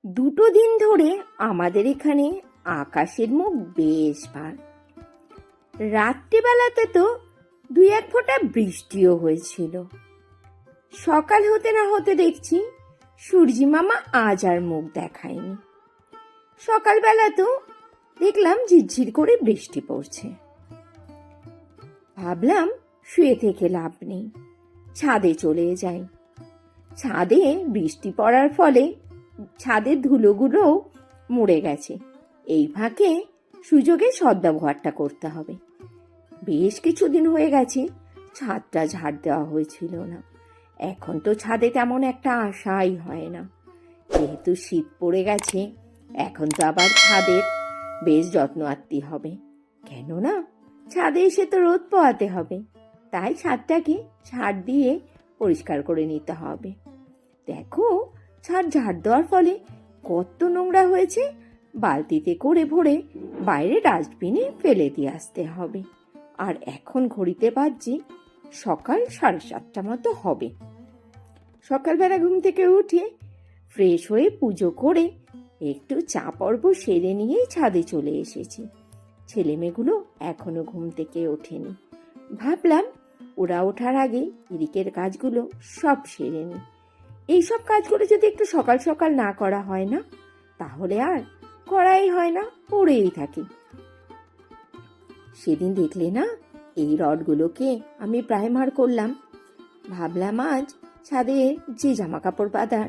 দুটো দিন ধরে আমাদের এখানে আকাশের মুখ বেশ ভার। রাত্রিবেলাতে তো দুই এক ফোঁটা বৃষ্টিও হয়েছিল। সকাল হতে না হতে দেখছি সূর্যি মামা আজ আর মুখ দেখায়নি। সকালবেলা তো দেখলাম ঝিরঝির করে বৃষ্টি পড়ছে। ভাবলাম শুয়ে থেকে লাভ নেই, ছাদে চলে যাই। ছাদে বৃষ্টি পড়ার ফলে ছাদের ধুলোগুলো মুড়ে গেছে। এই ফাঁকে সুযোগে সদ্ব্যবহারটা করতে হবে। বেশ কিছুদিন হয়ে গেছে ছাদটা ঝাড় দেওয়া হয়েছিল না। এখন তো ছাদে তেমন একটা আশাই হয় না। যেহেতু শীত পড়ে গেছে, এখন তো আবার ছাদের বেশ যত্ন আত্তি হবে। কেননা ছাদে এসে তো রোদ পোহাতে হবে, তাই ছাদটাকে ঝাড় দিয়ে পরিষ্কার করে নিতে হবে। দেখো, ছাদ ঝাড় দেওয়ার ফলে কত নোংরা হয়েছে। বালতিতে করে ভরে বাইরে ডাস্টবিনে ফেলে দিয়ে আসতে হবে। আর এখন ঘড়িতে বাজছে সকাল 7:30 মতো হবে। সকালবেলা ঘুম থেকে উঠে ফ্রেশ হয়ে পুজো করে একটু চা পর্ব সেরে নিয়েই ছাদে চলে এসেছি। ছেলে মেয়েগুলো এখনো ঘুম থেকে ওঠেনি। ভাবলাম ওরা ওঠার আগে এদিকের কাজগুলো সব সেরে নি। এইসব কাজগুলো যদি একটু সকাল সকাল না করা হয় না, তাহলে আর করাই হয় না, পড়েই থাকি। সেদিন দেখলে না, এই রডগুলোকে আমি প্রাইমার করলাম। ভাবলাম আজ ছাদে যে জামা কাপড় বাঁধার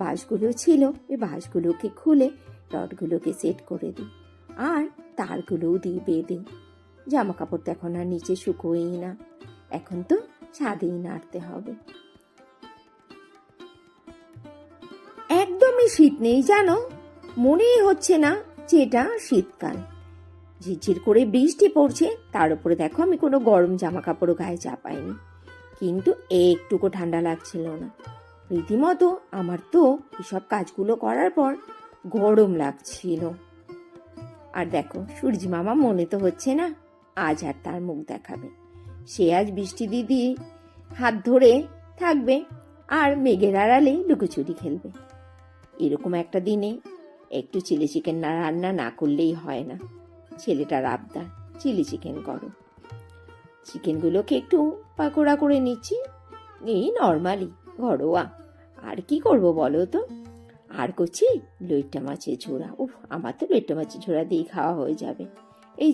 বাঁশগুলো ছিল, ওই বাঁশগুলোকে খুলে রডগুলোকে সেট করে দিই, আর তারগুলোও দিয়ে বেঁধে। জামা কাপড় তো এখন আর নিচে শুকোই না, এখন তো ছাদেই নাড়তে হবে। একদমই শীত নেই জানো, মনেই হচ্ছে না যে এটা শীতকাল। ঝিরঝির করে বৃষ্টি পড়ছে, তার উপরে দেখো আমি কোনো গরম জামা কাপড়ও গায়ে চাপাইনি, কিন্তু একটুকু ঠান্ডা লাগছিল না। রীতিমতো আমার তো এসব কাজগুলো করার পর গরম লাগছিল। আর দেখো, সূর্যি মামা মনে তো হচ্ছে না আজ আর তার মুখ দেখাবে। সে আজ বৃষ্টি দিদি হাত ধরে থাকবে আর মেঘের আড়ালে লুকোচুরি খেলবে। এরকম একটা দিনে একটু চিলি চিকেন রান্না না করলেই হয় না। ছেলেটার আবদার, চিলি চিকেন করো। চিকেনগুলোকে একটু পাকোড়া করে নিচ্ছি, এই নর্মালি ঘরোয়া। আর কি করব বলো তো? আর করছি লইট্টা মাছের ঝোড়া। আমার তো লইট্টা মাছের ঝোড়া দিয়ে খাওয়া হয়ে যাবে। এই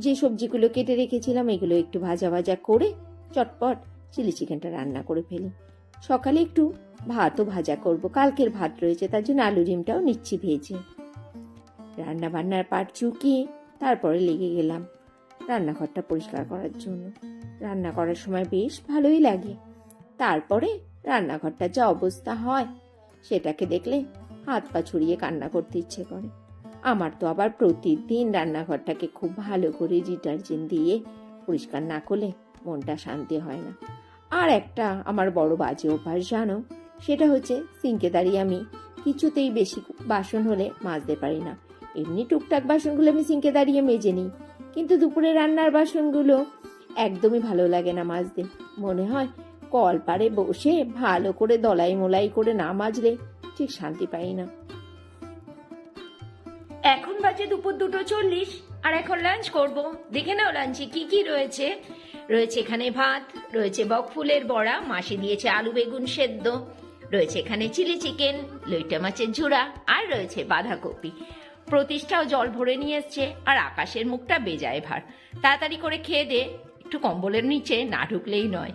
যে সবজিগুলো কেটে রেখেছিলাম, এগুলো একটু ভাজা ভাজা করে চটপট চিলি চিকেনটা রান্না করে ফেলি। সকালে একটু ভাতও ভাজা করব, কালকের ভাত রয়েছে, তার জন্য আলু ডিমটাও নিচ্ছি ভেজে। রান্না বান্নার পাট চুকিয়ে তারপরে লেগে গেলাম রান্নাঘরটা পরিষ্কার করার জন্য। রান্না করার সময় বেশ ভালোই লাগে, তারপরে রান্নাঘরটা যা অবস্থা হয় সেটাকে দেখলে হাত পা ছড়িয়ে কান্না করতে ইচ্ছে করে। আমার তো আবার প্রতিদিন রান্নাঘরটাকে খুব ভালো করে ডিটারজেন্ট দিয়ে পরিষ্কার না করলে মনটা শান্তি হয় না। আর একটা আমার বড় বাজে অভ্যাস জানো, সেটা হচ্ছে সিঙ্কে দাঁড়িয়ে আমি কিছুতেই বেশি বাসন হলে মাজতে পারি না। এমনি টুকটাক বাসনগুলো আমি সিঙ্কে দাঁড়িয়ে মেজে নিই, কিন্তু দুপুরে রান্নার বাসনগুলো একদমই ভালো লাগে না মাজতে। মনে হয় কলপারে বসে ভালো করে দলাই মোলাই করে না মাজলে ঠিক শান্তি পাই না। এখন বাজে দুপুর 2:40, আর এখন লাঞ্চ করব। দেখে নাও লাঞ্চে কি কি রয়েছে। রয়েছে এখানে ভাত, রয়েছে বকফুলের বড়া, মাসি দিয়েছে আলু বেগুন সেদ্ধ, রয়েছে এখানে চিলি চিকেন, লইট্টা মাছের ঝুড়া, আর রয়েছে বাঁধাকপি। প্রতিষ্ঠাও জল ভরে নিয়ে এসছে, আর আকাশের মুখটা বেজায় ভার। তাড়াতাড়ি করে খেয়ে দে, একটু কম্বলের নিচে না ঢুকলেই নয়।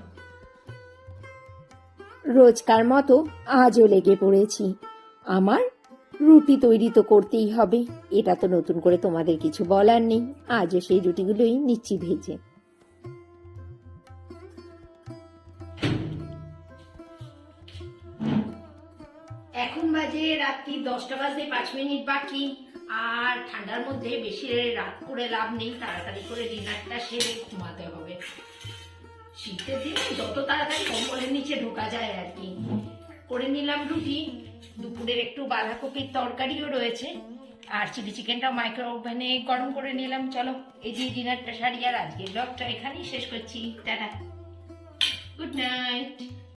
রোজকার মতো আজও লেগে পড়েছি। আমার রুটি তৈরি তো করতেই হবে, এটা তো নতুন করে তোমাদের কিছু বলার নেই। আজও সেই রুটিগুলোই নিচ্ছি ভেজে। এখন বাজে রাত্রি 10টা বাজে 5 মিনিট বাকি। আর ঠান্ডার মধ্যে বেশি রাত করে লাভ নেই, তাড়াতাড়ি করে ডিনারটা সেরে ঘুমাতে হবে। শীতের দিনে যত তাড়াতাড়ি কম্বলের নিচে ঢোকা যায় আর কি। করে নিলাম রুটি, দুপুরের একটু বাঁধাকপির তরকারিও রয়েছে, আর চিলি চিকেনটা মাইক্রো ওভেনে গরম করে নিলাম। চলো এই যে ডিনারটা সারি, আর আজকের ব্লগটা এখানেই শেষ করছি। Tata, good night.